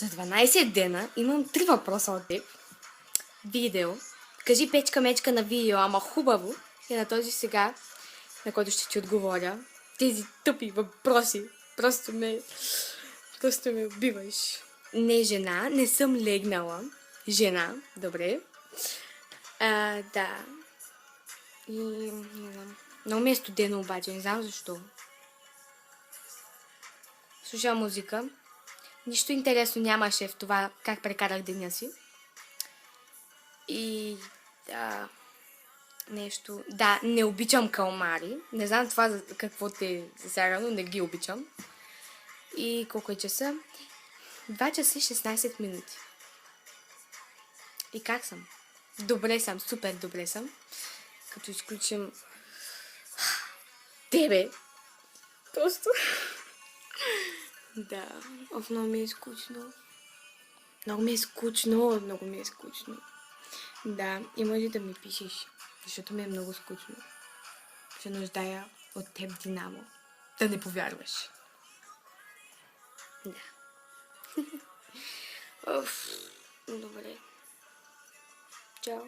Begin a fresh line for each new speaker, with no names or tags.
За 12 дена имам 3 въпроса от теб. Видео. Кажи печка мечка на видео, ама хубаво. И на този сега, на който ще ти отговоря. Тези тъпи въпроси. Просто ме убиваш. Не жена, не съм легнала. Жена, добре. Да. И не знам. Много ми е студено обаче, не знам защо. Слушам музика. Нищо интересно нямаше в това как прекарах деня си. И да, нещо. Да, не обичам калмари. Не знам това какво те засяга, но не ги обичам. И колко е часа? 2 часа и 16 минути. И как съм? Добре съм, супер добре съм. Като изключим тебе. Просто. Да, много ми е скучно. Много ми е скучно. Да, и може да ми пишеш, защото ми е много скучно. Се нуждая от теб, Динамо. Да не повярваш. Да. Добре. Чао.